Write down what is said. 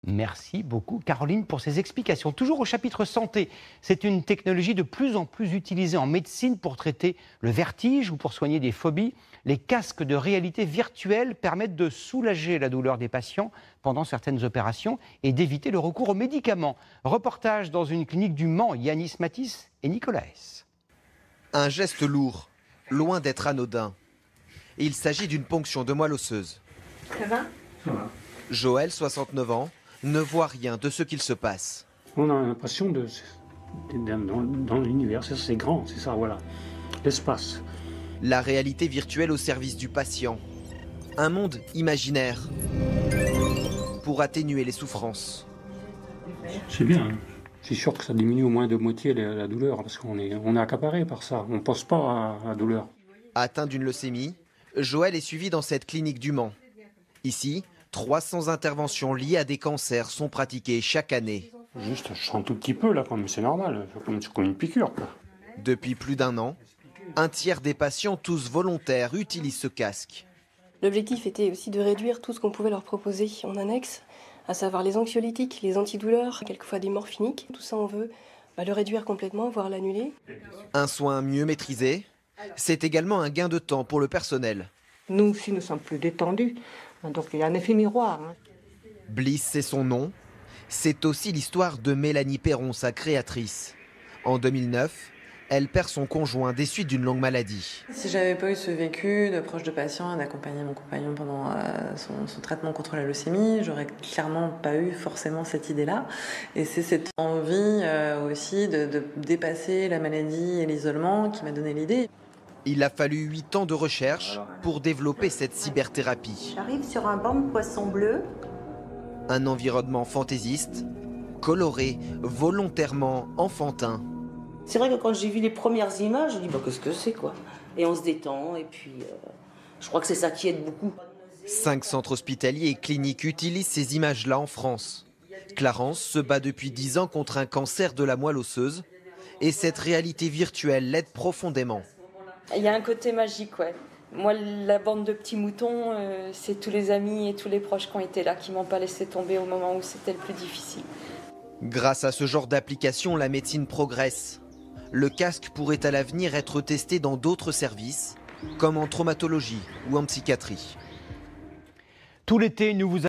Merci beaucoup Caroline pour ces explications. Toujours au chapitre santé, c'est une technologie de plus en plus utilisée en médecine pour traiter le vertige ou pour soigner des phobies. Les casques de réalité virtuelle permettent de soulager la douleur des patients pendant certaines opérations et d'éviter le recours aux médicaments. Reportage dans une clinique du Mans, Yanis Matisse et Nicolas S. Un geste lourd, loin d'être anodin. Il s'agit d'une ponction de moelle osseuse. Ça va ? Joël, 69 ans, ne voit rien de ce qu'il se passe. On a l'impression dans l'univers, c'est grand, c'est ça, voilà, l'espace. La réalité virtuelle au service du patient. Un monde imaginaire pour atténuer les souffrances. C'est bien, hein. C'est sûr que ça diminue au moins de moitié la douleur, parce qu'on est accaparé par ça, on ne pense pas à la douleur. Atteint d'une leucémie, Joël est suivi dans cette clinique du Mans. Ici, 300 interventions liées à des cancers sont pratiquées chaque année. Juste, je sens un tout petit peu là, mais c'est normal, c'est comme une piqûre, quoi. Depuis plus d'un an, un tiers des patients, tous volontaires, utilisent ce casque. L'objectif était aussi de réduire tout ce qu'on pouvait leur proposer en annexe, à savoir les anxiolytiques, les antidouleurs, quelquefois des morphiniques. Tout ça, on veut le réduire complètement, voire l'annuler. Un soin mieux maîtrisé, c'est également un gain de temps pour le personnel. Nous aussi, nous sommes plus détendus. Donc il y a un effet miroir. Bliss, c'est son nom. C'est aussi l'histoire de Mélanie Perron, sa créatrice. En 2009, elle perd son conjoint des suites d'une longue maladie. Si j'avais pas eu ce vécu de proche de patient, d'accompagner mon compagnon pendant son traitement contre la leucémie, j'aurais clairement pas eu forcément cette idée-là. Et c'est cette envie aussi de dépasser la maladie et l'isolement qui m'a donné l'idée. Il a fallu 8 ans de recherche pour développer cette cyberthérapie. J'arrive sur un banc de poisson bleu. Un environnement fantaisiste, coloré, volontairement enfantin. C'est vrai que quand j'ai vu les premières images, je dis qu'est-ce que c'est quoi. Et on se détend et puis je crois que c'est ça qui aide beaucoup. 5 centres hospitaliers et cliniques utilisent ces images-là en France. Clarence se bat depuis 10 ans contre un cancer de la moelle osseuse et cette réalité virtuelle l'aide profondément. Il y a un côté magique, ouais. Moi, la bande de petits moutons, c'est tous les amis et tous les proches qui ont été là, qui m'ont pas laissé tomber au moment où c'était le plus difficile. Grâce à ce genre d'application, la médecine progresse. Le casque pourrait à l'avenir être testé dans d'autres services, comme en traumatologie ou en psychiatrie. Tout l'été, nous vous